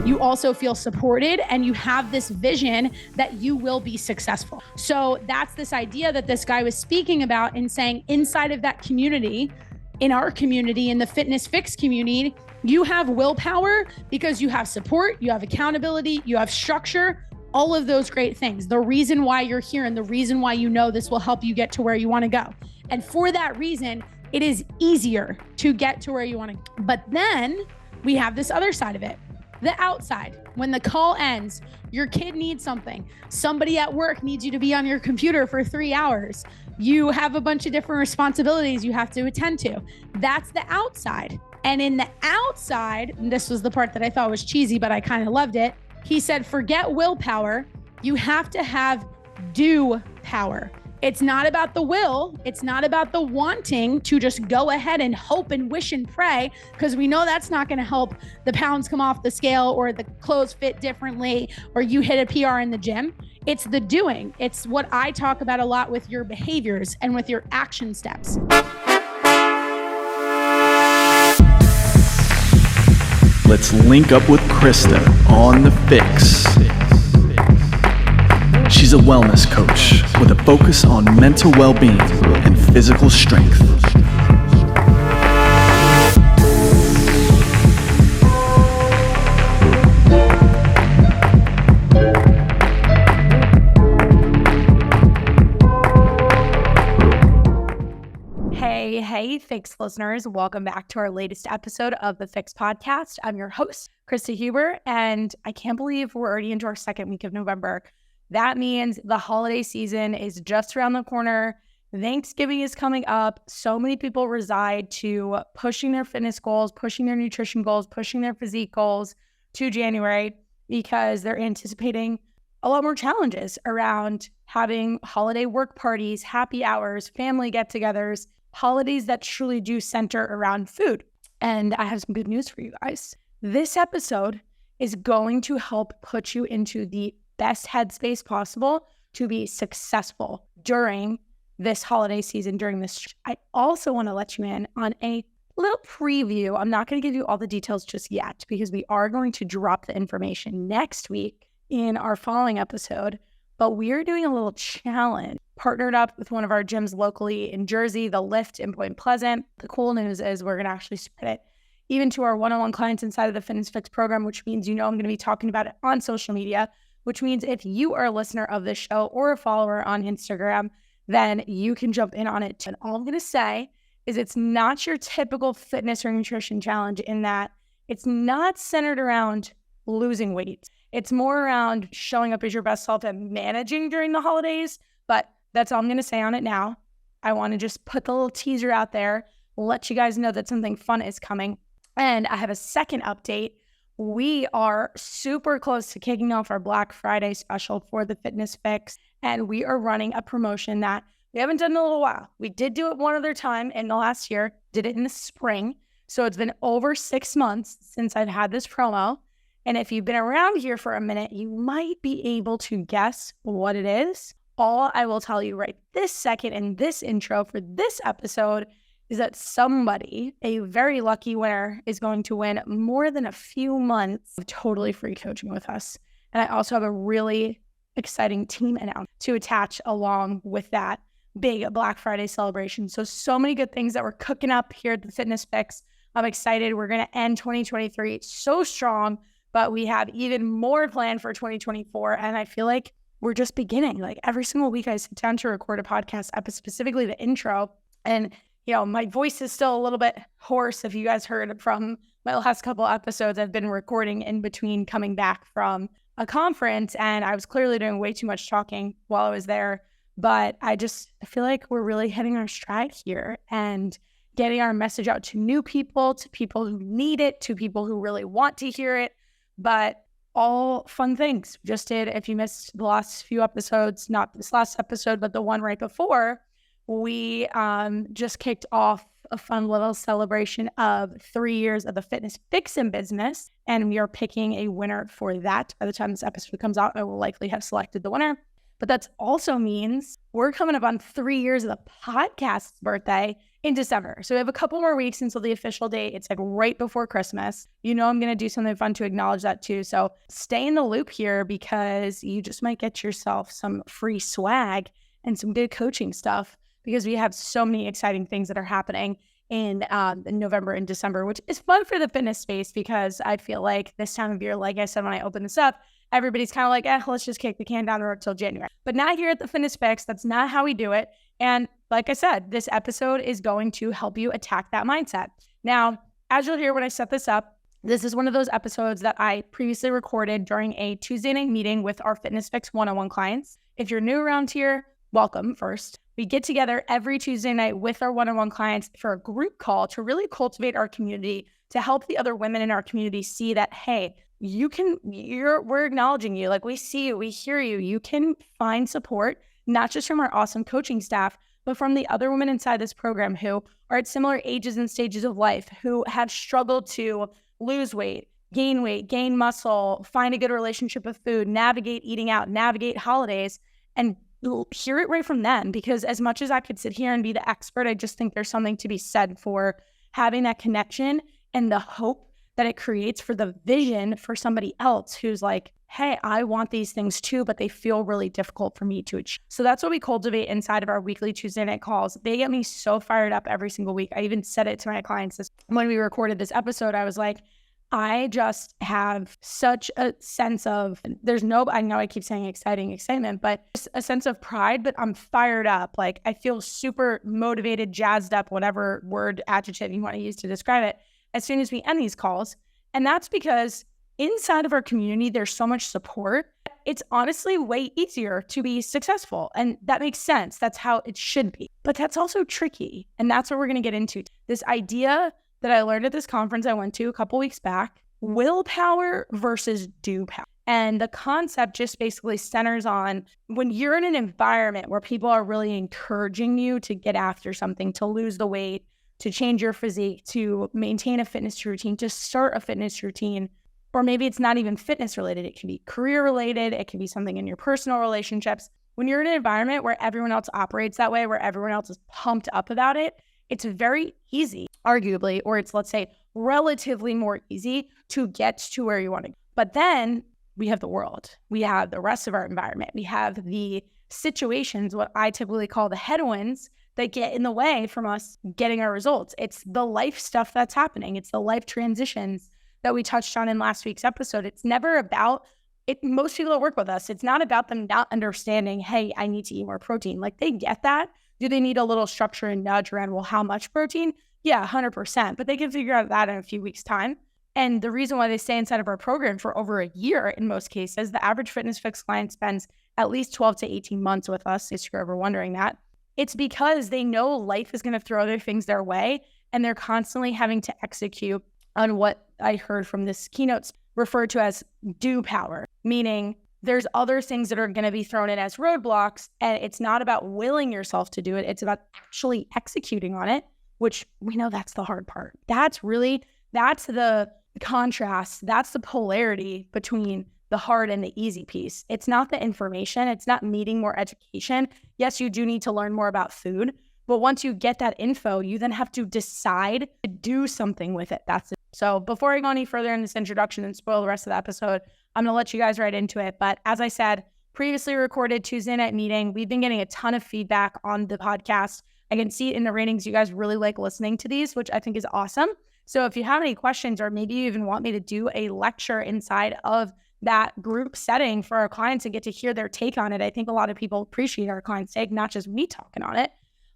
you also feel supported and you have this vision that you will be successful. So that's this idea that this guy was speaking about and saying inside of that community, in our community, in the Fitness FYX community, you have willpower because you have support, you have accountability, you have structure, all of those great things. The reason why you're here and the reason why you know this will help you get to where you want to go. And for that reason, it is easier to get to where you want to go. But then we have this other side of it. The outside, when the call ends, your kid needs something. Somebody at work needs you to be on your computer for 3 hours. You have a bunch of different responsibilities you have to attend to. That's the outside. And in the outside, and this was the part that I thought was cheesy, but I kind of loved it. He said, forget willpower. You have to have do power. It's not about the will. It's not about the wanting to just go ahead and hope and wish and pray, because we know that's not going to help the pounds come off the scale or the clothes fit differently or you hit a PR in the gym. It's the doing. It's what I talk about a lot with your behaviors and with your action steps. Let's link up with Krysta on the Fix. She's a wellness coach with a focus on mental well-being and physical strength. Hey, Fix listeners. Welcome back to our latest episode of the Fix podcast. I'm your host, Krysta Huber, and I can't believe we're already into our second week of November. That means the holiday season is just around the corner. Thanksgiving is coming up. So many people reside to pushing their fitness goals, pushing their nutrition goals, pushing their physique goals to January because they're anticipating a lot more challenges around having holiday work parties, happy hours, family get-togethers, holidays that truly do center around food. And I have some good news for you guys. This episode is going to help put you into the best headspace possible to be successful during this holiday season, during this. I also want to let you in on a little preview. I'm not going to give you all the details just yet because we are going to drop the information next week in our following episode, but we are doing a little challenge partnered up with one of our gyms locally in Jersey, the Lift in Point Pleasant. The cool news is we're going to actually spread it even to our one-on-one clients inside of the Fitness FYX program, which means I'm going to be talking about it on social media, which means if you are a listener of this show or a follower on Instagram, then you can jump in on it. And all I'm going to say is it's not your typical fitness or nutrition challenge in that it's not centered around losing weight. It's more around showing up as your best self and managing during the holidays, but that's all I'm going to say on it now. I want to just put the little teaser out there, let you guys know that something fun is coming. And I have a second update. We are super close to kicking off our Black Friday special for the Fitness FYX, and we are running a promotion that we haven't done in a little while. We did do it one other time in the last year, did it in the spring. So it's been over 6 months since I've had this promo. And if you've been around here for a minute, you might be able to guess what it is. All I will tell you right this second in this intro for this episode is that somebody, a very lucky winner, is going to win more than a few months of totally free coaching with us. And I also have a really exciting team announcement to attach along with that big Black Friday celebration. So many good things that we're cooking up here at the Fitness FYX. I'm excited. We're going to end 2023 so strong, but we have even more planned for 2024. And I feel like we're just beginning. Like every single week I sit down to record a podcast episode, specifically the intro. And my voice is still a little bit hoarse. If you guys heard from my last couple episodes, I've been recording in between coming back from a conference, and I was clearly doing way too much talking while I was there. But I feel like we're really hitting our stride here and getting our message out to new people, to people who need it, to people who really want to hear it. But all fun things. Just did, if you missed the last few episodes, not this last episode, but the one right before, we just kicked off a fun little celebration of 3 years of the Fitness FYX in business, and we are picking a winner for that. By the time this episode comes out, I will likely have selected the winner. But that also means we're coming up on 3 years of the podcast's birthday in December. So we have a couple more weeks until the official date. It's like right before Christmas. I'm going to do something fun to acknowledge that too. So stay in the loop here because you just might get yourself some free swag and some good coaching stuff because we have so many exciting things that are happening in November and December, which is fun for the fitness space because I feel like this time of year, like I said, when I open this up, everybody's kind of like, let's just kick the can down the road till January. But not here at the Fitness FYX. That's not how we do it. And like I said, this episode is going to help you attack that mindset. Now, as you'll hear when I set this up, this is one of those episodes that I previously recorded during a Tuesday night meeting with our Fitness FYX one-on-one clients. If you're new around here, welcome first. We get together every Tuesday night with our one-on-one clients for a group call to really cultivate our community, to help the other women in our community see that, hey, we're acknowledging you. Like we see you, we hear you. You can find support, not just from our awesome coaching staff, but from the other women inside this program who are at similar ages and stages of life, who have struggled to lose weight, gain muscle, find a good relationship with food, navigate eating out, navigate holidays, and hear it right from them. Because as much as I could sit here and be the expert, I just think there's something to be said for having that connection and the hope that it creates for the vision for somebody else who's like, hey, I want these things too, but they feel really difficult for me to achieve. So that's what we cultivate inside of our weekly Tuesday night calls. They get me so fired up every single week. I even said it to my clients when we recorded this episode. I was like, I just have such a sense of, I know I keep saying excitement, but just a sense of pride, but I'm fired up. Like I feel super motivated, jazzed up, whatever word, adjective you want to use to describe it, as soon as we end these calls. And that's because inside of our community, there's so much support. It's honestly way easier to be successful. And that makes sense. That's how it should be. But that's also tricky. And that's what we're going to get into. This idea that I learned at this conference I went to a couple weeks back, willpower versus do power. And the concept just basically centers on when you're in an environment where people are really encouraging you to get after something, to lose the weight, to change your physique, to maintain a fitness routine, to start a fitness routine, or maybe it's not even fitness related. It can be career related. It can be something in your personal relationships. When you're in an environment where everyone else operates that way, where everyone else is pumped up about it, it's very easy, arguably, or it's, let's say, relatively more easy to get to where you want to go. But then we have the world. We have the rest of our environment. We have the situations, what I typically call the headwinds, that get in the way from us getting our results. It's the life stuff that's happening. It's the life transitions that we touched on in last week's episode. It's never about it. Most people that work with us, it's not about them not understanding, hey, I need to eat more protein. Like they get that. Do they need a little structure and nudge around, well, how much protein? Yeah, 100%. But they can figure out that in a few weeks' time. And the reason why they stay inside of our program for over a year in most cases, the average Fitness FYX client spends at least 12 to 18 months with us, if you're ever wondering that. It's because they know life is going to throw other things their way, and they're constantly having to execute on what I heard from this keynote referred to as do power, meaning there's other things that are going to be thrown in as roadblocks, and it's not about willing yourself to do it. It's about actually executing on it, which we know that's the hard part. That's the contrast. That's the polarity between the hard and the easy piece. It's not the information. It's not needing more education. Yes, you do need to learn more about food, but once you get that info, you then have to decide to do something with it. That's it. So before I go any further in this introduction and spoil the rest of the episode, I'm going to let you guys right into it. But as I said, previously recorded Tuesday night meeting, we've been getting a ton of feedback on the podcast. I can see it in the ratings. You guys really like listening to these, which I think is awesome. So if you have any questions, or maybe you even want me to do a lecture inside of that group setting for our clients and get to hear their take on it, I think a lot of people appreciate our clients' take, not just me talking on it.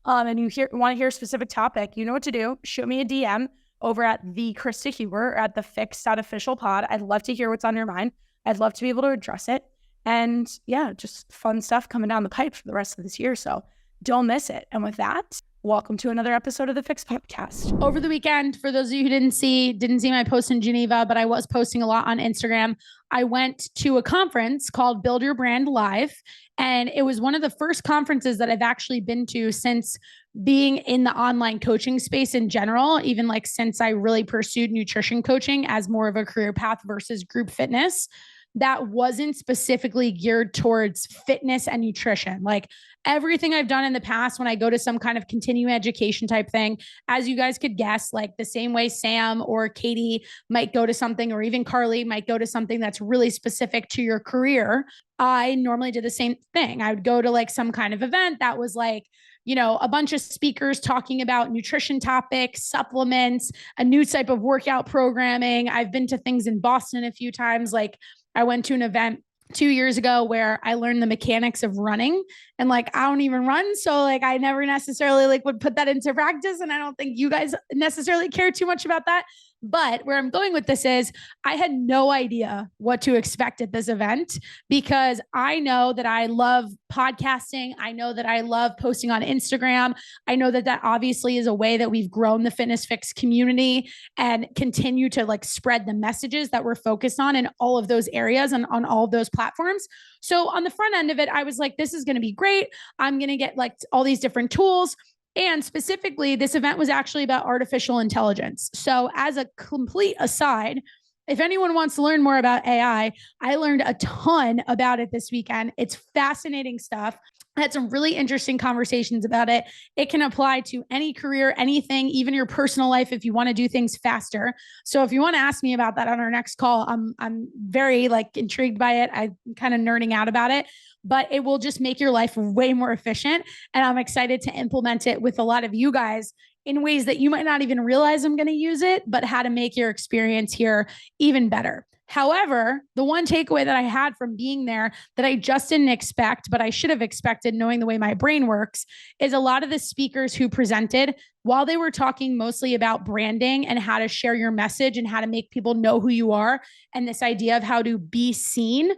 And you want to hear a specific topic, you know what to do. Shoot me a DM over at the Krysta Huber at the FYX.official pod. I'd love to hear what's on your mind. I'd love to be able to address it. And yeah, just fun stuff coming down the pipe for the rest of this year. So don't miss it. And with that, welcome to another episode of the FYX podcast. Over the weekend, for those of you who didn't see my post in Geneva, but I was posting a lot on Instagram, I went to a conference called Build Your Brand Live. And it was one of the first conferences that I've actually been to since being in the online coaching space in general, even like since I really pursued nutrition coaching as more of a career path versus group fitness. that wasn't specifically geared towards fitness and nutrition. Like everything I've done in the past when I go to some kind of continuing education type thing, as you guys could guess, like the same way Sam or Katie might go to something, or even Carly might go to something that's really specific to your career, I normally did the same thing. I would go to like some kind of event that was like, a bunch of speakers talking about nutrition topics, supplements, a new type of workout programming. I've been to things in Boston a few times. Like I went to an event 2 years ago where I learned the mechanics of running, and like I don't even run, so like I never necessarily like would put that into practice, and I don't think you guys necessarily care too much about that. But where I'm going with this is I had no idea what to expect at this event, because I know that I love podcasting. I know that I love posting on Instagram. I know that that obviously is a way that we've grown the Fitness FYX community and continue to like spread the messages that we're focused on in all of those areas and on all of those platforms. So on the front end of it, I was like, this is going to be great. I'm going to get like all these different tools. And specifically, this event was actually about artificial intelligence. So as a complete aside, if anyone wants to learn more about AI, I learned a ton about it this weekend. It's fascinating stuff. I had some really interesting conversations about it. It can apply to any career, anything, even your personal life if you want to do things faster. So if you want to ask me about that on our next call, I'm very like intrigued by it. I'm kind of nerding out about it, but it will just make your life way more efficient. And I'm excited to implement it with a lot of you guys in ways that you might not even realize I'm going to use it, but how to make your experience here even better. However, the one takeaway that I had from being there that I just didn't expect, but I should have expected knowing the way my brain works, is a lot of the speakers who presented, while they were talking mostly about branding and how to share your message and how to make people know who you are, and this idea of how to be seen,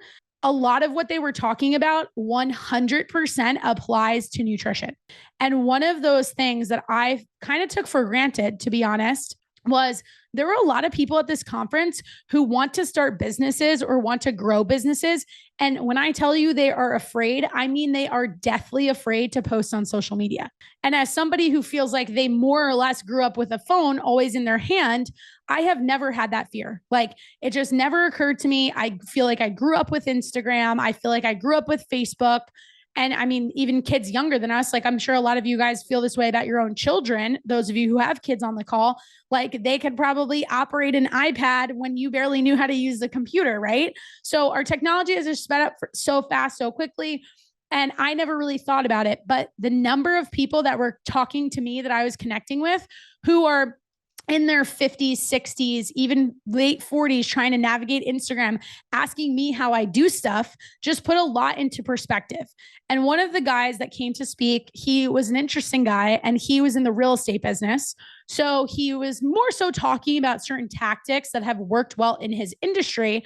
a lot of what they were talking about 100% applies to nutrition. And one of those things that I kind of took for granted, to be honest, was there were a lot of people at this conference who want to start businesses or want to grow businesses. And when I tell you they are afraid, I mean they are deathly afraid to post on social media. And as somebody who feels like they more or less grew up with a phone always in their hand, I have never had that fear. Like it just never occurred to me. I feel like I grew up with Instagram. I feel like I grew up with Facebook. And I mean, even kids younger than us, like I'm sure a lot of you guys feel this way about your own children. Those of you who have kids on the call, like they could probably operate an iPad when you barely knew how to use the computer, right? So our technology has just sped up so fast, so quickly. And I never really thought about it. But the number of people that were talking to me that I was connecting with who are in their 50s, 60s, even late 40s, trying to navigate Instagram, asking me how I do stuff, just put a lot into perspective. And one of the guys that came to speak, he was an interesting guy and he was in the real estate business. So he was more so talking about certain tactics that have worked well in his industry,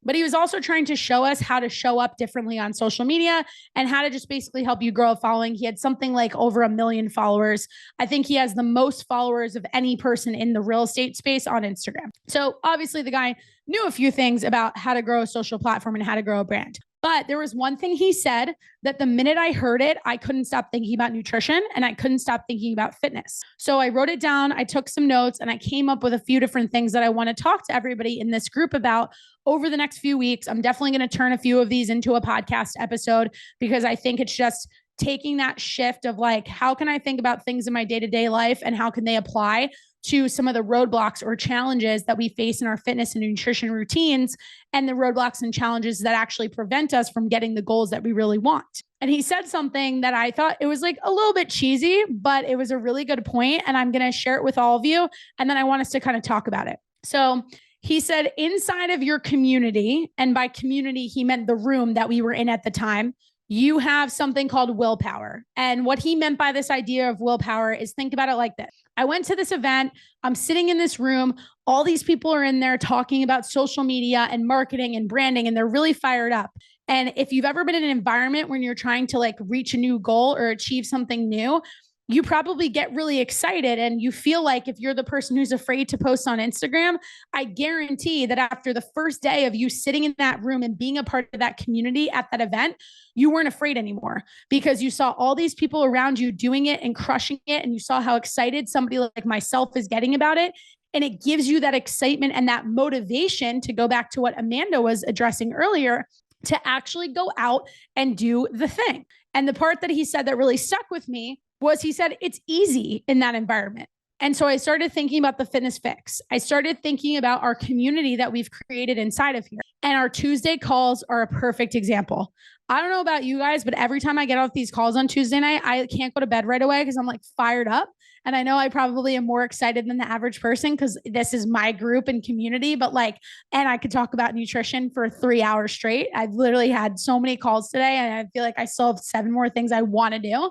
but he was also trying to show us how to show up differently on social media and how to just basically help you grow a following. He had something like over 1 million followers. I think he has the most followers of any person in the real estate space on Instagram. So obviously the guy knew a few things about how to grow a social platform and how to grow a brand. But there was one thing he said that the minute I heard it, I couldn't stop thinking about nutrition and I couldn't stop thinking about fitness. So I wrote it down, I took some notes, and I came up with a few different things that I want to talk to everybody in this group about over the next few weeks. I'm definitely going to turn a few of these into a podcast episode because I think it's just taking that shift of like, how can I think about things in my day-to-day life and how can they apply to some of the roadblocks or challenges that we face in our fitness and nutrition routines, and the roadblocks and challenges that actually prevent us from getting the goals that we really want. And he said something that I thought it was like a little bit cheesy, but it was a really good point, and I'm going to share it with all of you. And then I want us to kind of talk about it. So he said, inside of your community, and by community, he meant the room that we were in at the time, you have something called willpower. And what he meant by this idea of willpower is, think about it like this. I went to this event. I'm sitting in this room. All these people are in there talking about social media and marketing and branding, and they're really fired up. And if you've ever been in an environment when you're trying to like reach a new goal or achieve something new, you probably get really excited and you feel like if you're the person who's afraid to post on Instagram, I guarantee that after the first day of you sitting in that room and being a part of that community at that event, you weren't afraid anymore because you saw all these people around you doing it and crushing it. And you saw how excited somebody like myself is getting about it. And it gives you that excitement and that motivation to go back to what Amanda was addressing earlier, to actually go out and do the thing. And the part that he said that really stuck with me was he said, it's easy in that environment. And so I started thinking about the Fitness FYX. I started thinking about our community that we've created inside of here. And our Tuesday calls are a perfect example. I don't know about you guys, but every time I get off these calls on Tuesday night, I can't go to bed right away because I'm like fired up. And I know I probably am more excited than the average person because this is my group and community, but like, and I could talk about nutrition for 3 hours straight. I've literally had so many calls today and I feel like I still have 7 more things I want to do.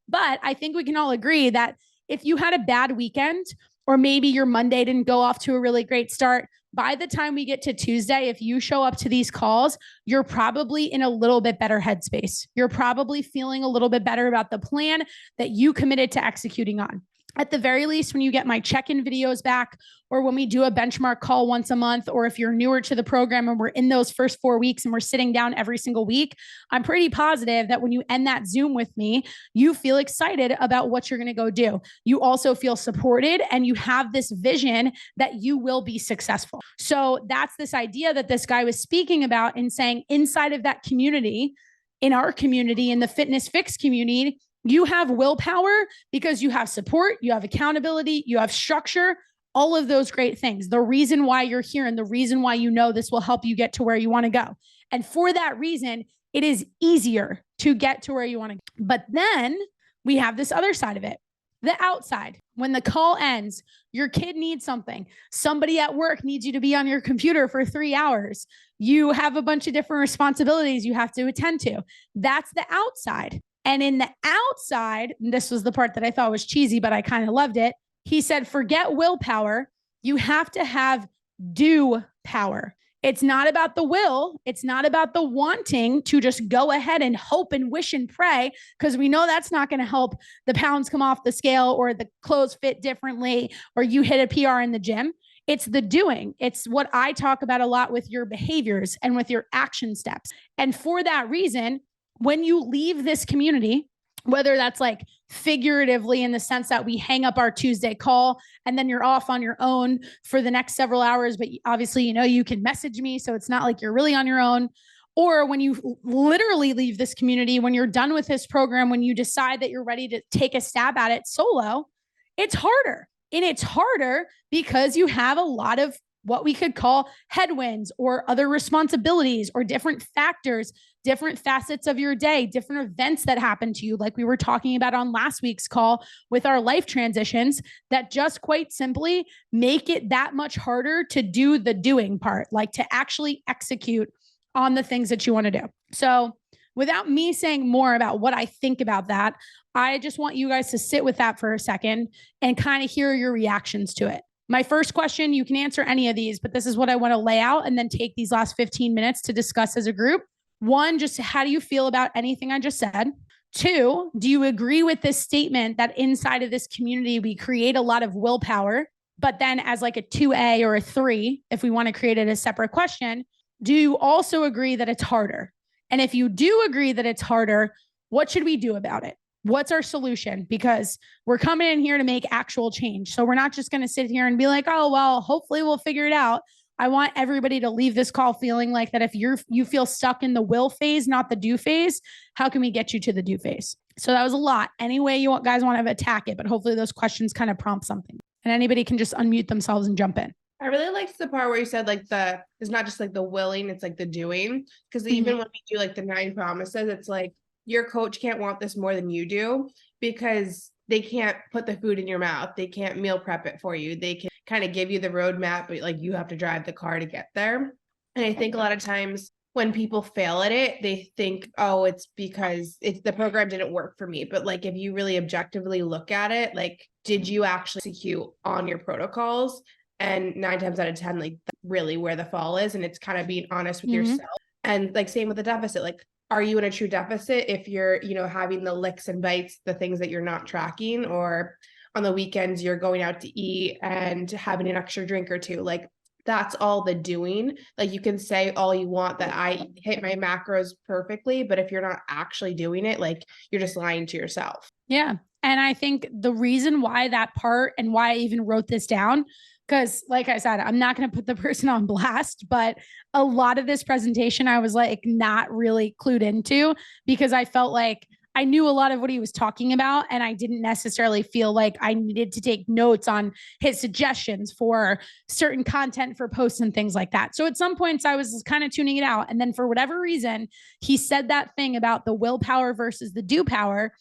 But I think we can all agree that if you had a bad weekend, or maybe your Monday didn't go off to a really great start, by the time we get to Tuesday, if you show up to these calls, you're probably in a little bit better headspace. You're probably feeling a little bit better about the plan that you committed to executing on. At the very least, when you get my check-in videos back, or when we do a benchmark call once a month, or if you're newer to the program and we're in those first 4 weeks and we're sitting down every single week, I'm pretty positive that when you end that Zoom with me, you feel excited about what you're going to go do. You also feel supported and you have this vision that you will be successful. So that's this idea that this guy was speaking about in saying inside of that community, in our community, in the Fitness FYX community, you have willpower because you have support, you have accountability, you have structure, all of those great things. The reason why you're here and the reason why you know this will help you get to where you want to go. And for that reason, it is easier to get to where you want to go. But then we have this other side of it, the outside. When the call ends, your kid needs something. Somebody at work needs you to be on your computer for 3 hours. You have a bunch of different responsibilities you have to attend to. That's the outside. And in the outside, and this was the part that I thought was cheesy, but I kind of loved it. He said, forget willpower. You have to have do power. It's not about the will. It's not about the wanting to just go ahead and hope and wish and pray, because we know that's not going to help the pounds come off the scale or the clothes fit differently or you hit a PR in the gym. It's the doing. It's what I talk about a lot with your behaviors and with your action steps. And for that reason, when you leave this community, whether that's like figuratively in the sense that we hang up our Tuesday call and then you're off on your own for the next several hours, but obviously, you know, you can message me. So it's not like you're really on your own. Or when you literally leave this community, when you're done with this program, when you decide that you're ready to take a stab at it solo, it's harder. And it's harder because you have a lot of what we could call headwinds or other responsibilities or different factors, different facets of your day, different events that happen to you, like we were talking about on last week's call with our life transitions, that just quite simply make it that much harder to do the doing part, like to actually execute on the things that you want to do. So without me saying more about what I think about that, I just want you guys to sit with that for a second and kind of hear your reactions to it. My first question, you can answer any of these, but this is what I want to lay out and then take these last 15 minutes to discuss as a group. 1, just how do you feel about anything I just said? 2, do you agree with this statement that inside of this community, we create a lot of willpower, but then as like a 2A or a 3, if we want to create it as a separate question, do you also agree that it's harder? And if you do agree that it's harder, what should we do about it? What's our solution? Because we're coming in here to make actual change. So we're not just going to sit here and be like, oh, well, hopefully we'll figure it out. I want everybody to leave this call feeling like that if you feel stuck in the will phase, not the do phase, how can we get you to the do phase? So that was a lot. Any way you guys want to attack it, but hopefully those questions kind of prompt something. And anybody can just unmute themselves and jump in. I really liked the part where you said like it's not just like the willing, it's like the doing. Because even when we do like the 9 promises, it's like your coach can't want this more than you do because they can't put the food in your mouth. They can't meal prep it for you. They can kind of give you the roadmap, but like you have to drive the car to get there. And I think a lot of times when people fail at it, they think, oh, it's because the program didn't work for me. But like, if you really objectively look at it, like, did you actually execute on your protocols? And 9 times out of 10, like that's really where the fall is. And it's kind of being honest with yourself. And like same with the deficit, like, are you in a true deficit if you're, having the licks and bites, the things that you're not tracking, or on the weekends, you're going out to eat and having an extra drink or 2, like that's all the doing. Like you can say all you want that I hit my macros perfectly, but if you're not actually doing it, like you're just lying to yourself. Yeah. And I think the reason why that part and why I even wrote this down Because like I said, I'm not going to put the person on blast, but a lot of this presentation, I was like not really clued into because I felt like I knew a lot of what he was talking about. And I didn't necessarily feel like I needed to take notes on his suggestions for certain content for posts and things like that. So at some points I was kind of tuning it out. And then for whatever reason, he said that thing about the willpower versus the do power.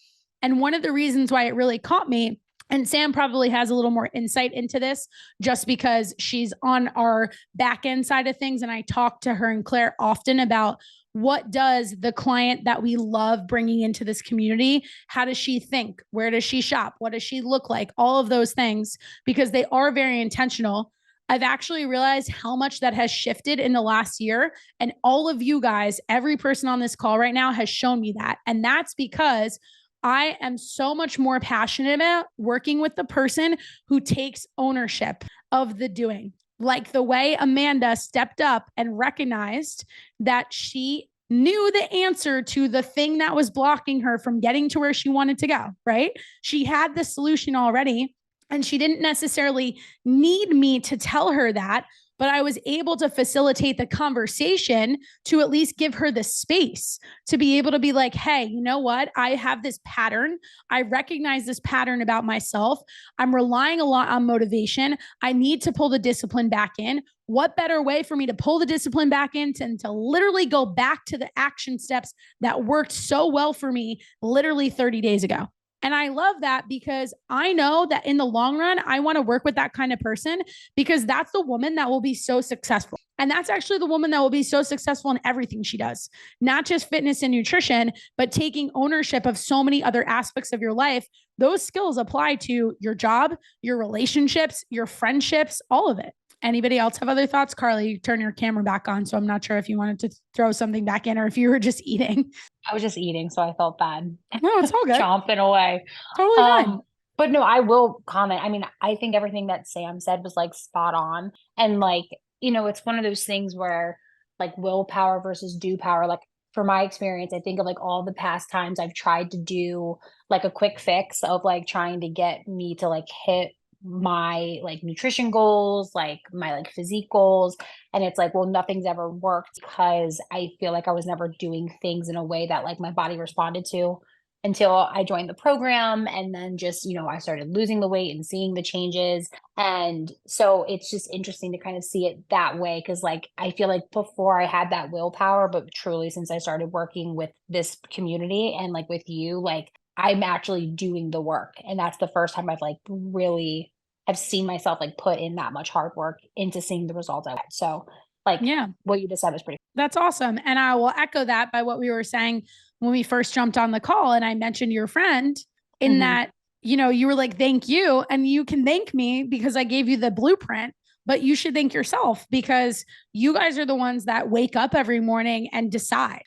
And one of the reasons why it really caught me, and Sam probably has a little more insight into this just because she's on our back end side of things. And I talk to her and Claire often about what does the client that we love bringing into this community, how does she think? Where does she shop? What does she look like? All of those things, because they are very intentional. I've actually realized how much that has shifted in the last year. And all of you guys, every person on this call right now has shown me that. And that's because I am so much more passionate about working with the person who takes ownership of the doing. Like the way Amanda stepped up and recognized that she knew the answer to the thing that was blocking her from getting to where she wanted to go, right? She had the solution already, and she didn't necessarily need me to tell her that, but I was able to facilitate the conversation to at least give her the space to be able to be like, hey, you know what? I have this pattern. I recognize this pattern about myself. I'm relying a lot on motivation. I need to pull the discipline back in. What better way for me to pull the discipline back in than to literally go back to the action steps that worked so well for me literally 30 days ago? And I love that because I know that in the long run, I want to work with that kind of person because that's the woman that will be so successful. And that's actually the woman that will be so successful in everything she does, not just fitness and nutrition, but taking ownership of so many other aspects of your life. Those skills apply to your job, your relationships, your friendships, all of it. Anybody else have other thoughts? Carly, you turn your camera back on. So I'm not sure if you wanted to throw something back in or if you were just eating. I was just eating, so I felt bad. No, it's all good. Chomping away. Totally fine. But no, I will comment. I mean, I think everything that Sam said was like spot on. And like, it's one of those things where like willpower versus do power, like from my experience, I think of like all the past times I've tried to do like a quick fix of like trying to get me to like hit my like nutrition goals, like my like physique goals. And it's like, well, nothing's ever worked because I feel like I was never doing things in a way that like my body responded to until I joined the program. And then just, I started losing the weight and seeing the changes. And so it's just interesting to kind of see it that way. Cause like, I feel like before I had that willpower, but truly since I started working with this community and like with you, like I'm actually doing the work. And that's the first time I've like really have seen myself like put in that much hard work into seeing the results I want. So like, yeah, what you just said was pretty. That's awesome. And I will echo that by what we were saying when we first jumped on the call. And I mentioned your friend in that, you were like, thank you. And you can thank me because I gave you the blueprint, but you should thank yourself because you guys are the ones that wake up every morning and decide.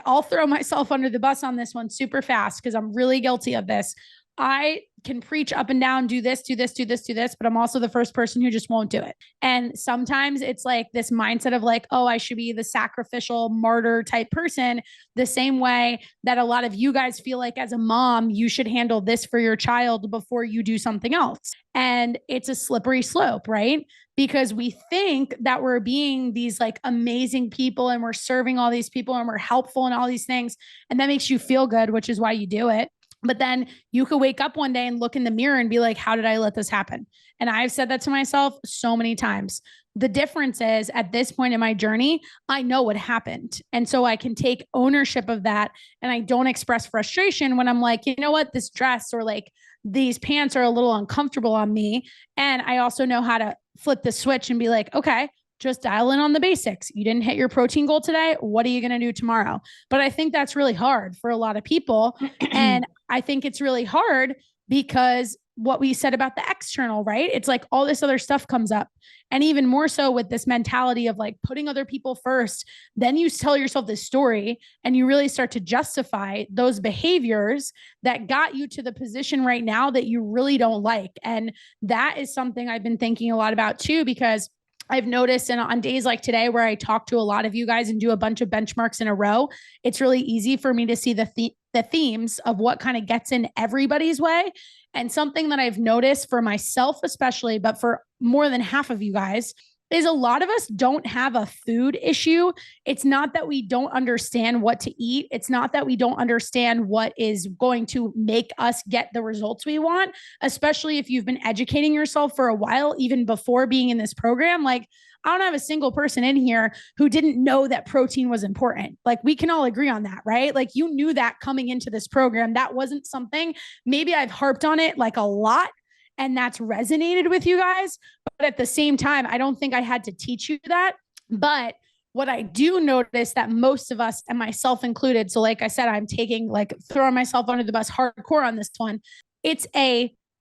I'll throw myself under the bus on this one super fast because I'm really guilty of this. I can preach up and down, do this, but I'm also the first person who just won't do it. And sometimes it's like this mindset of like, oh, I should be the sacrificial martyr type person, the same way that a lot of you guys feel like as a mom, you should handle this for your child before you do something else. And it's a slippery slope, right? Because we think that we're being these like amazing people and we're serving all these people and we're helpful in all these things. And that makes you feel good, which is why you do it. But then you could wake up one day and look in the mirror and be like, how did I let this happen? And I've said that to myself so many times. The difference is at this point in my journey, I know what happened. And so I can take ownership of that. And I don't express frustration when I'm like, you know what, this dress or like these pants are a little uncomfortable on me. And I also know how to flip the switch and be like, okay, just dial in on the basics. You didn't hit your protein goal today. What are you going to do tomorrow? But I think that's really hard for a lot of people. And I think it's really hard because what we said about the external, right? It's like all this other stuff comes up. And even more so with this mentality of like putting other people first, then you tell yourself this story and you really start to justify those behaviors that got you to the position right now that you really don't like. And that is something I've been thinking a lot about too, because I've noticed, and on days like today where I talk to a lot of you guys and do a bunch of benchmarks in a row, it's really easy for me to see the the themes of what kind of gets in everybody's way. And something that I've noticed for myself, especially, but for more than half of you guys, is a lot of us don't have a food issue. It's not that we don't understand what to eat. It's not that we don't understand what is going to make us get the results we want, especially if you've been educating yourself for a while, even before being in this program. Like, I don't have a single person in here who didn't know that protein was important. Like, we can all agree on that, right? Like, you knew that coming into this program. That wasn't something, maybe I've harped on it like a lot, and that's resonated with you guys. But at the same time, I don't think I had to teach you that. But what I do notice that most of us, and myself included, so like I said, I'm throwing myself under the bus hardcore on this one. It's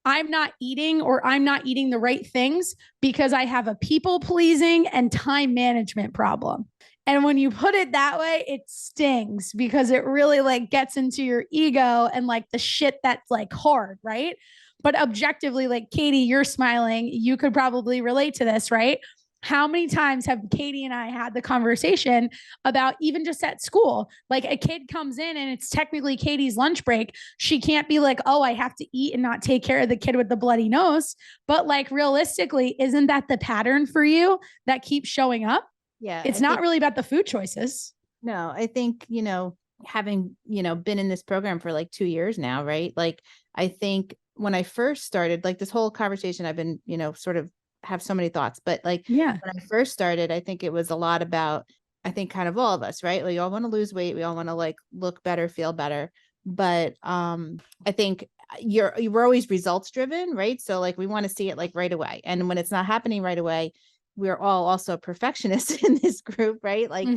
I'm not eating, or I'm not eating the right things because I have a people pleasing and time management problem. And when you put it that way, it stings because it really like gets into your ego and like the shit that's like hard, right? But objectively, like Katie, you're smiling. You could probably relate to this, right? How many times have Katie and I had the conversation about, even just at school, like a kid comes in and it's technically Katie's lunch break. She can't be like, oh, I have to eat and not take care of the kid with the bloody nose. But like, realistically, isn't that the pattern for you that keeps showing up? Yeah. It's not really about the food choices. No, I think, having, been in this program for like 2 years now, right? Like, I think when I first started, like this whole conversation, I've been, sort of have so many thoughts, but like, yeah, when I first started, I think it was a lot about, I think kind of all of us, right? Like, we all want to lose weight. We all want to like look better, feel better. But I think we're always results driven, right? So like, we want to see it like right away. And when it's not happening right away, we're all also perfectionists in this group, right? Like,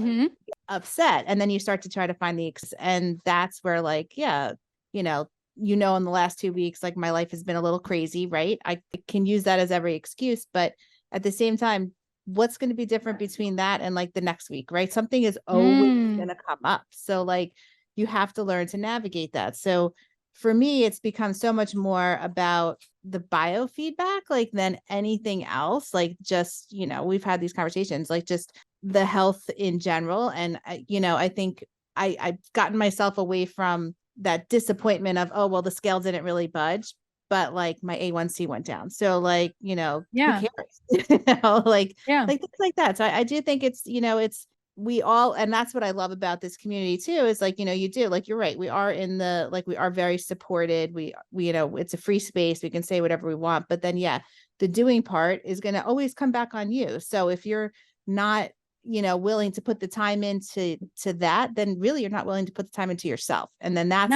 upset. And then you start to try to find and that's where like, yeah, in the last 2 weeks, like my life has been a little crazy, right? I can use that as every excuse, but at the same time, what's going to be different between that and like the next week, right? Something is always going to come up. So like, you have to learn to navigate that. So for me, it's become so much more about the biofeedback, like than anything else. Like just, we've had these conversations, like just the health in general. And, I think I've gotten myself away from that disappointment of, oh, well, the scale didn't really budge, but like my A1C went down. So like, who cares? Like things like that. So I do think it's, we all, and that's what I love about this community too, is like, you do, like, you're right. We are we are very supported. We, it's a free space. We can say whatever we want, but then, the doing part is going to always come back on you. So if you're not, willing to put the time into that, then really you're not willing to put the time into yourself. And then that's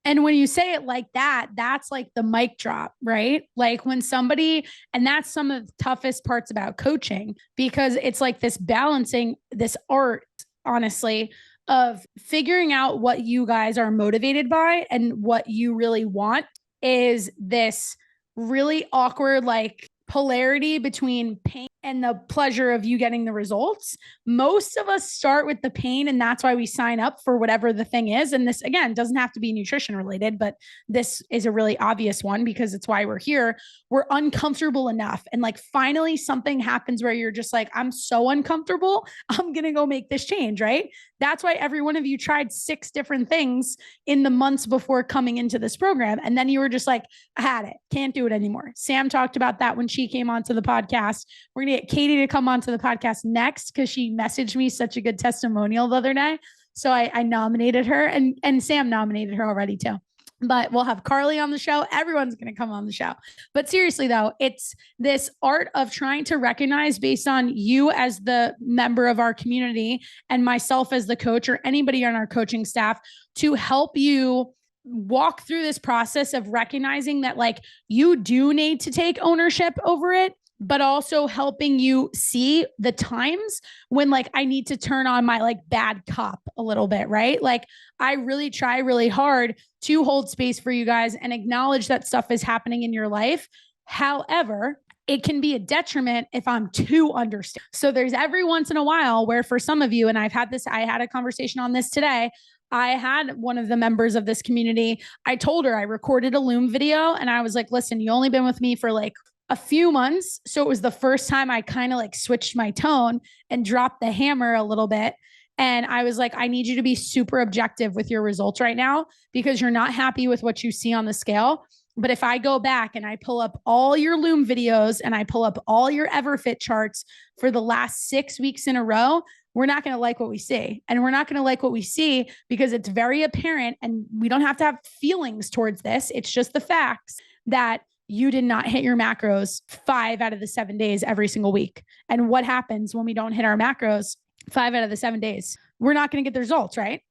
And when you say it like that, that's like the mic drop, right? Like when somebody, and that's some of the toughest parts about coaching, because it's like this balancing, this art, honestly, of figuring out what you guys are motivated by and what you really want is this really awkward, like polarity between pain and the pleasure of you getting the results. Most of us start with the pain, and that's why we sign up for whatever the thing is. And this, again, doesn't have to be nutrition related, but this is a really obvious one because it's why we're here. We're uncomfortable enough. And like, finally something happens where you're just like, I'm so uncomfortable. I'm going to go make this change, right? That's why every one of you tried 6 different things in the months before coming into this program. And then you were just like, I had it. Can't do it anymore. Sam talked about that when she came onto the podcast. We're going to get Katie to come onto the podcast next because she messaged me such a good testimonial the other day. So I nominated her, and Sam nominated her already too. But we'll have Carly on the show. Everyone's going to come on the show. But seriously, though, it's this art of trying to recognize, based on you as the member of our community and myself as the coach or anybody on our coaching staff, to help you walk through this process of recognizing that like you do need to take ownership over it, but also helping you see the times when like I need to turn on my like bad cop a little bit, right? Like I really try really hard to hold space for you guys and acknowledge that stuff is happening in your life. However, it can be a detriment if I'm too understanding. So there's every once in a while where for some of you, and I had a conversation on this today. I had one of the members of this community. I told her I recorded a Loom video and I was like, listen, you only been with me for like a few months. So it was the first time I kind of like switched my tone and dropped the hammer a little bit. And I was like, I need you to be super objective with your results right now because you're not happy with what you see on the scale. But if I go back and I pull up all your Loom videos and I pull up all your EverFit charts for the last 6 weeks in a row, we're not going to like what we see. And we're not going to like what we see because it's very apparent, and we don't have to have feelings towards this. It's just the facts that you did not hit your macros 5 out of the 7 days every single week. And what happens when we don't hit our macros 5 out of the 7 days? We're not going to get the results, right?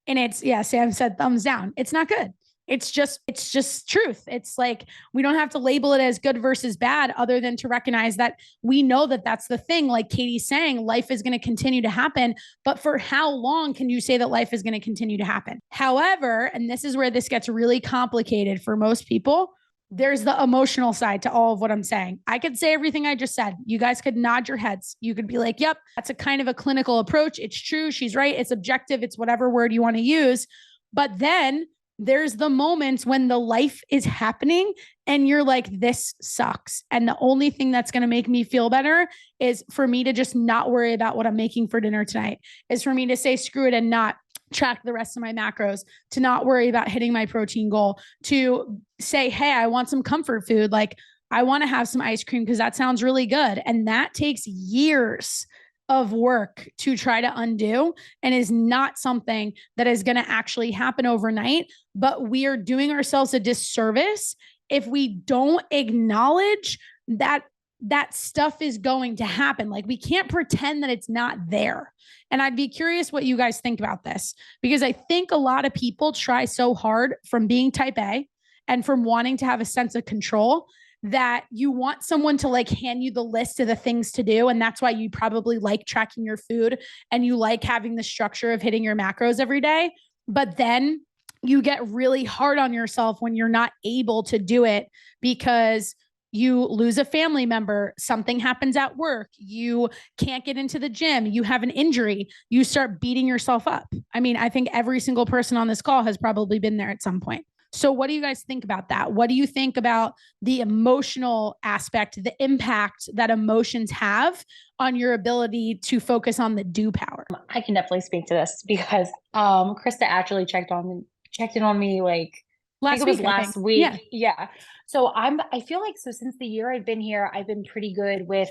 And it's, yeah, Sam said thumbs down. It's not good. It's just truth. It's like, we don't have to label it as good versus bad other than to recognize that we know that that's the thing. Like Katie's saying, life is going to continue to happen, but for how long can you say that life is going to continue to happen? However, and this is where this gets really complicated for most people, there's the emotional side to all of what I'm saying. I could say everything I just said. You guys could nod your heads. You could be like, yep, that's a kind of a clinical approach. It's true. She's right. It's objective. It's whatever word you want to use. But then there's the moments when the life is happening and you're like, this sucks. And the only thing that's going to make me feel better is for me to just not worry about what I'm making for dinner tonight, is for me to say, screw it, and not track the rest of my macros, to not worry about hitting my protein goal, to say, hey, I want some comfort food. Like, I want to have some ice cream because that sounds really good. And that takes years of work to try to undo, and is not something that is going to actually happen overnight. But we are doing ourselves a disservice if we don't acknowledge that that stuff is going to happen. Like, we can't pretend that it's not there. And I'd be curious what you guys think about this, because I think a lot of people try so hard from being type A and from wanting to have a sense of control that you want someone to like hand you the list of the things to do. And that's why you probably like tracking your food and you like having the structure of hitting your macros every day. But then you get really hard on yourself when you're not able to do it because you lose a family member, something happens at work, you can't get into the gym, you have an injury, you start beating yourself up. I mean, I think every single person on this call has probably been there at some point. So what do you guys think about that? What do you think about the emotional aspect, the impact that emotions have on your ability to focus on the do power? I can definitely speak to this because Krysta actually checked in on me like last week. Yeah. So I feel like, so since the year I've been here, I've been pretty good with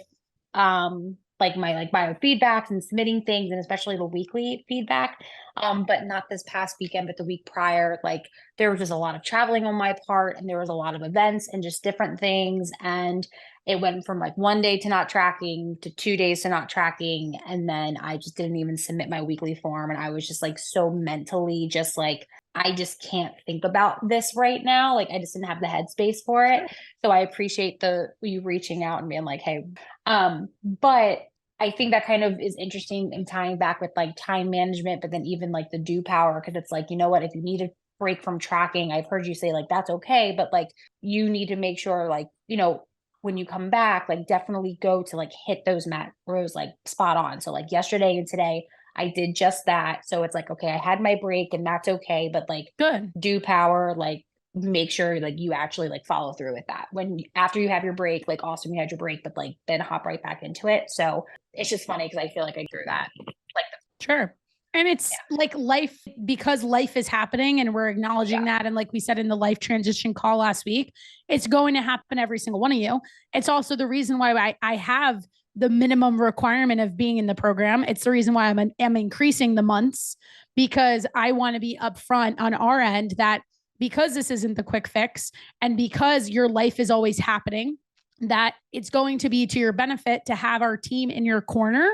like my biofeedbacks and submitting things, and especially the weekly feedback. But not this past weekend, but the week prior, like there was just a lot of traveling on my part, and there was a lot of events and just different things. And it went from like 1 day to not tracking to 2 days to not tracking. And then I just didn't even submit my weekly form. And I was just like so mentally just like, I just can't think about this right now. Like, I just didn't have the headspace for it. So I appreciate you reaching out and being like, hey, but I think that kind of is interesting and tying back with like time management, but then even like the do power. Cause it's like, you know what, if you need a break from tracking, I've heard you say like, that's okay. But like, you need to make sure like, you know, when you come back, like definitely go to like hit those macros like spot on. So like yesterday and today, I did just that. So it's like, okay, I had my break and that's okay. But like, good, do power, like make sure like you actually like follow through with that. When after you have your break, like awesome, you had your break, but like then hop right back into it. So it's just funny because I feel like I grew that. Like sure. And it's like life, because life is happening and we're acknowledging that. And like we said in the life transition call last week, it's going to happen every single one of you. It's also the reason why I have the minimum requirement of being in the program. It's the reason why I'm increasing the months, because I want to be upfront on our end that because this isn't the quick fix and because your life is always happening, that it's going to be to your benefit to have our team in your corner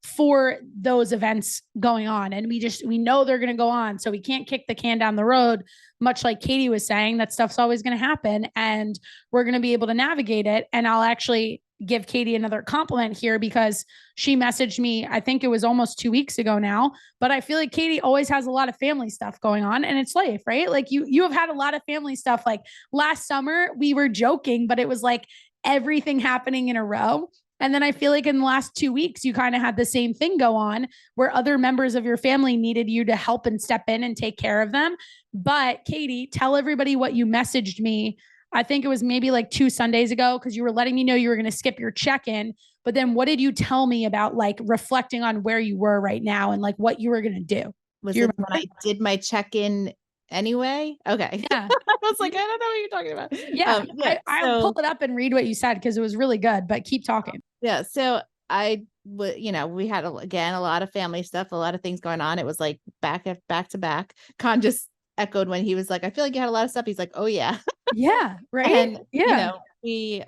for those events going on. And we know they're going to go on. So we can't kick the can down the road, much like Katie was saying, that stuff's always going to happen and we're going to be able to navigate it. And I'll actually give Katie another compliment here because she messaged me, I think it was almost 2 weeks ago now, but I feel like Katie always has a lot of family stuff going on and it's life, right? Like you have had a lot of family stuff. Like last summer we were joking, but it was like everything happening in a row. And then I feel like in the last 2 weeks, you kind of had the same thing go on where other members of your family needed you to help and step in and take care of them. But Katie, tell everybody what you messaged me. I think it was maybe like 2 Sundays ago, because you were letting me know you were going to skip your check-in, But then what did you tell me about like reflecting on where you were right now and like what you were going to do? Was Do you it when I did my check-in anyway? Okay. Yeah. I was like, I don't know what you're talking about. Yeah. I'll pull it up and read what you said because it was really good, but keep talking. Yeah. So I would, we had again a lot of family stuff, a lot of things going on. It was like back to back. Con just echoed when he was like, I feel like you had a lot of stuff. He's like, oh yeah. Yeah. Right. And yeah. we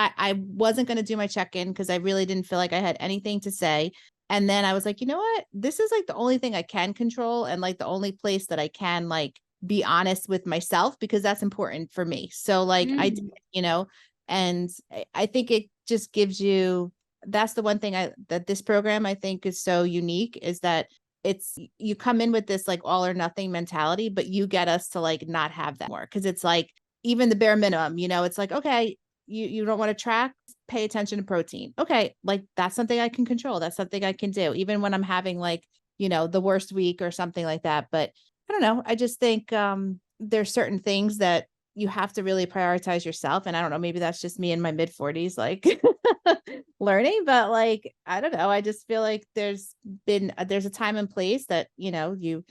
I wasn't going to do my check-in because I really didn't feel like I had anything to say. And then I was like, you know what? This is like the only thing I can control and like the only place that I can like be honest with myself because that's important for me. So like I did, and I think it just gives you, that's the one thing that this program I think is so unique is that you come in with this like all or nothing mentality, but you get us to like not have that more. Cause it's like even the bare minimum, it's like, okay, you don't want to track, pay attention to protein. Okay. Like that's something I can control. That's something I can do even when I'm having like, the worst week or something like that. But I don't know. I just think there's certain things that you have to really prioritize yourself. And I don't know, maybe that's just me in my mid 40s, like learning, but like, I don't know. I just feel like there's a time and place that, you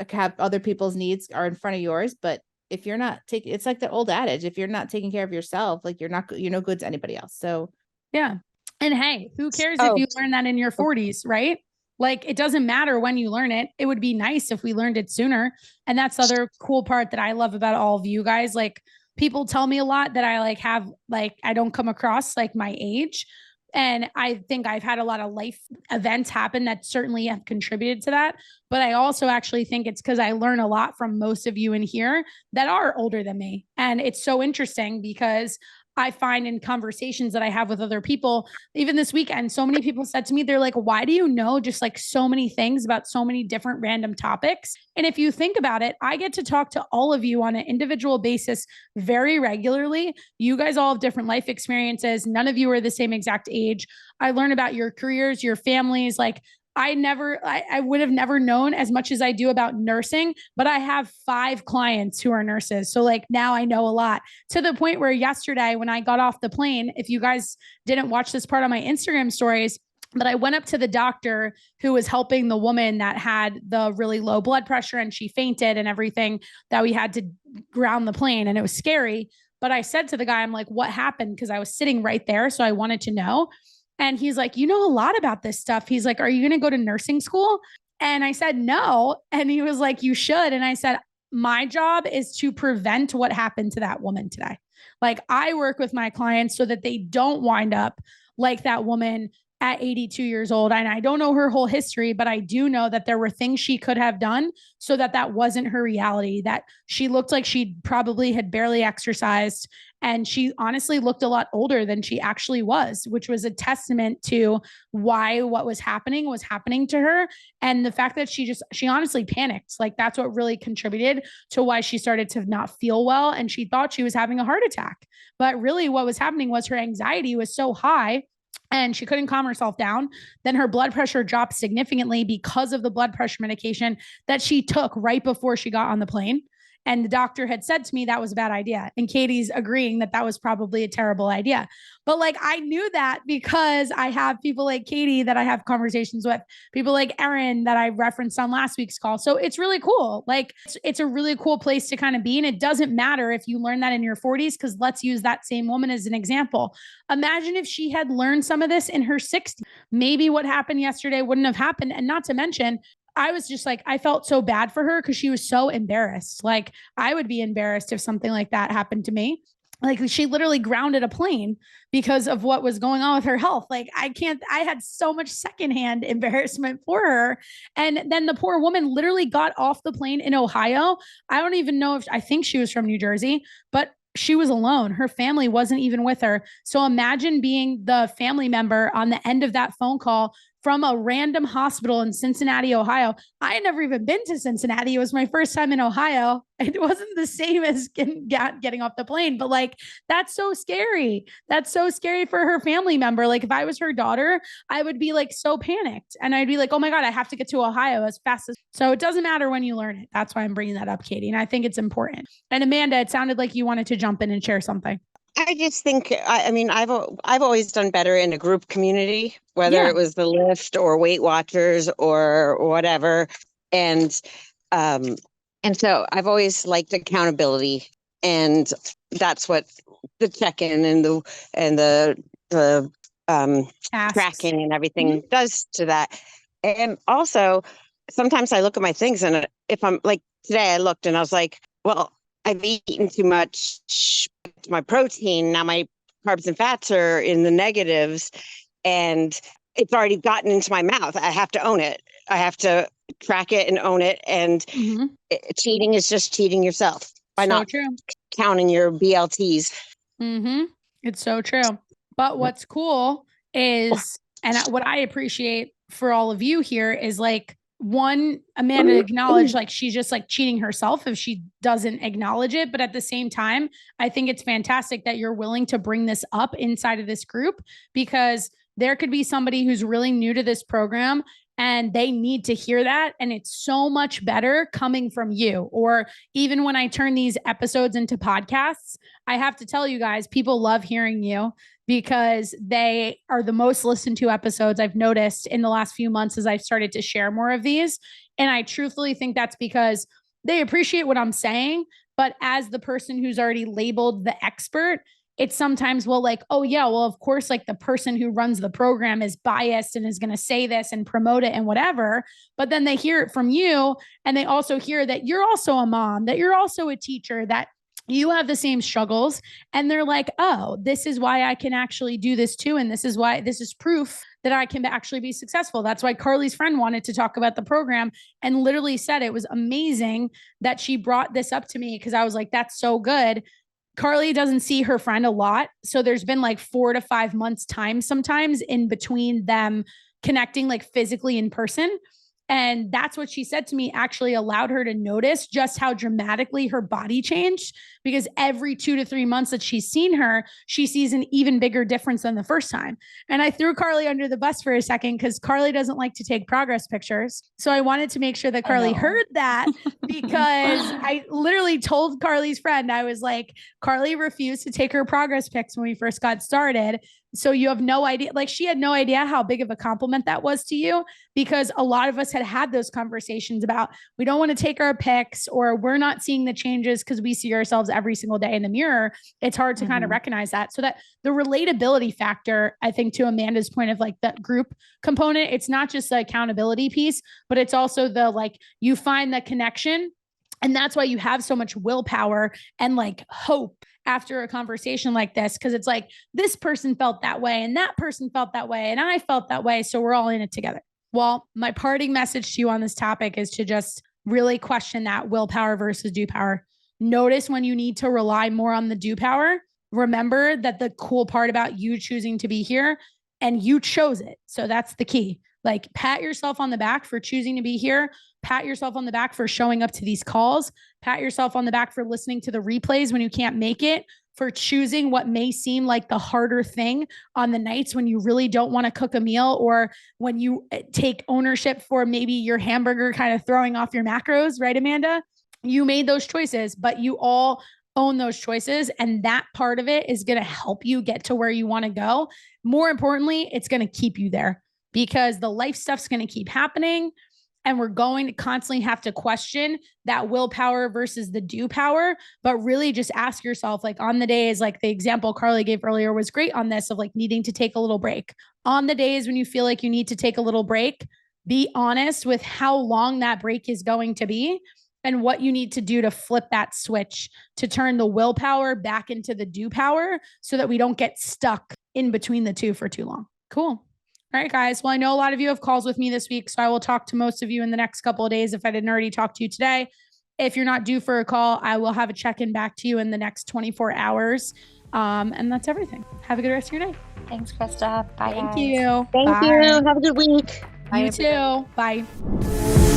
have other people's needs are in front of yours, but if you're not taking, it's like the old adage, if you're not taking care of yourself, like you're no good to anybody else. So yeah. And hey, who cares if you learn that in your 40s, right? Like it doesn't matter when you learn it. It would be nice if we learned it sooner. And that's the other cool part that I love about all of you guys. Like people tell me a lot that I like have, like, I don't come across like my age. And I think I've had a lot of life events happen that certainly have contributed to that. But I also actually think it's because I learn a lot from most of you in here that are older than me. And it's so interesting because I find in conversations that I have with other people, even this weekend, so many people said to me, they're like, why do you know just like so many things about so many different random topics? And if you think about it, I get to talk to all of you on an individual basis very regularly. You guys all have different life experiences. None of you are the same exact age. I learn about your careers, your families, like I would have never known as much as I do about nursing, but I have 5 clients who are nurses. So like now I know a lot to the point where yesterday when I got off the plane, if you guys didn't watch this part on my Instagram stories, but I went up to the doctor who was helping the woman that had the really low blood pressure and she fainted and everything that we had to ground the plane and it was scary. But I said to the guy, I'm like, what happened? Because I was sitting right there. So I wanted to know. And he's like, you know a lot about this stuff. He's like, are you going to go to nursing school? And I said, no. And he was like, you should. And I said, my job is to prevent what happened to that woman today. Like I work with my clients so that they don't wind up like that woman at 82 years old. And I don't know her whole history, but I do know that there were things she could have done so that that wasn't her reality, that she looked like she probably had barely exercised. And she honestly looked a lot older than she actually was, which was a testament to why what was happening to her. And the fact that she honestly panicked, like that's what really contributed to why she started to not feel well. And she thought she was having a heart attack. But really what was happening was her anxiety was so high and she couldn't calm herself down. Then her blood pressure dropped significantly because of the blood pressure medication that she took right before she got on the plane. And the doctor had said to me that was a bad idea. And Katie's agreeing that that was probably a terrible idea. But like, I knew that because I have people like Katie that I have conversations with, people like Erin that I referenced on last week's call. So it's really cool. Like it's a really cool place to kind of be. And it doesn't matter if you learn that in your 40s, because let's use that same woman as an example. Imagine if she had learned some of this in her 60s, maybe what happened yesterday wouldn't have happened. And not to mention, I was just like, I felt so bad for her because she was so embarrassed. Like I would be embarrassed if something like that happened to me. Like she literally grounded a plane because of what was going on with her health. Like I had so much secondhand embarrassment for her. And then the poor woman literally got off the plane in Ohio. I don't even know I think she was from New Jersey, but she was alone. Her family wasn't even with her. So imagine being the family member on the end of that phone call from a random hospital in Cincinnati, Ohio. I had never even been to Cincinnati. It was my first time in Ohio. It wasn't the same as getting off the plane, but like, that's so scary. That's so scary for her family member. Like if I was her daughter, I would be like so panicked and I'd be like, oh my God, I have to get to Ohio as fast as. So it doesn't matter when you learn it. That's why I'm bringing that up, Katie. And I think it's important. And Amanda, it sounded like you wanted to jump in and share something. I just think, I mean, I've always done better in a group community, whether it was the Lift or Weight Watchers or whatever. And so I've always liked accountability, and that's what the check-in and the Asks. tracking and everything does to that. And also, sometimes I look at my things, and if I'm like today, I looked and I was like, well, I've eaten too much my protein. Now my carbs and fats are in the negatives, and it's already gotten into my mouth. I have to own it. I have to track it and own it. And cheating is just cheating yourself by not counting your BLTs. It's so true. But what's cool is, and what I appreciate for all of you here is like, one, Amanda acknowledged like she's just like cheating herself if she doesn't acknowledge it. But at the same time, I think it's fantastic that you're willing to bring this up inside of this group, because there could be somebody who's really new to this program and they need to hear that. And it's so much better coming from you. Or even when I turn these episodes into podcasts, I have to tell you guys, people love hearing you, because they are the most listened to episodes I've noticed in the last few months as I've started to share more of these. And I truthfully think that's because they appreciate what I'm saying. But as the person who's already labeled the expert, it's sometimes, well, like, oh yeah, well, of course, like the person who runs the program is biased and is going to say this and promote it and whatever. But then they hear it from you, and they also hear that you're also a mom, that you're also a teacher, that you have the same struggles. And they're like, oh, this is why I can actually do this too. And this is why this is proof that I can actually be successful. That's why Carly's friend wanted to talk about the program and literally said it was amazing that she brought this up to me, because I was like, that's so good. Carly doesn't see her friend a lot. So there's been like 4 to 5 months time sometimes in between them connecting like physically in person. And that's what she said to me actually allowed her to notice just how dramatically her body changed, because every 2 to 3 months that she's seen her, she sees an even bigger difference than the first time. And I threw Carly under the bus for a second because Carly doesn't like to take progress pictures. So I wanted to make sure that Carly heard that, because I literally told Carly's friend, I was like, Carly refused to take her progress pics when we first got started. So you have no idea, like she had no idea how big of a compliment that was to you, because a lot of us had those conversations about, we don't want to take our pics, or we're not seeing the changes because we see ourselves every single day in the mirror. It's hard to kind of recognize that. So that the relatability factor, I think, to Amanda's point of like that group component, it's not just the accountability piece, but it's also the, like, you find the connection. And that's why you have so much willpower and like hope after a conversation like this, because it's like, this person felt that way and that person felt that way and I felt that way. So we're all in it together. Well, my parting message to you on this topic is to just really question that willpower versus do power. Notice when you need to rely more on the do power. Remember that the cool part about you choosing to be here, and you chose it. So that's the key. Like, pat yourself on the back for choosing to be here. Pat yourself on the back for showing up to these calls. Pat yourself on the back for listening to the replays when you can't make it, for choosing what may seem like the harder thing on the nights when you really don't want to cook a meal, or when you take ownership for maybe your hamburger kind of throwing off your macros, right, Amanda? You made those choices, but you all own those choices. And that part of it is going to help you get to where you want to go. More importantly, it's going to keep you there, because the life stuff's going to keep happening. And we're going to constantly have to question that willpower versus the do power. But really just ask yourself, like, on the days, like the example Carly gave earlier was great on this, of like needing to take a little break. On the days when you feel like you need to take a little break, be honest with how long that break is going to be and what you need to do to flip that switch, to turn the willpower back into the do power, so that we don't get stuck in between the two for too long. Cool. All right, guys. Well, I know a lot of you have calls with me this week, so I will talk to most of you in the next couple of days if I didn't already talk to you today. If you're not due for a call, I will have a check-in back to you in the next 24 hours. And that's everything. Have a good rest of your day. Thanks, Krysta. Bye. Thank you. Thank you. Have a good week. You too. Bye.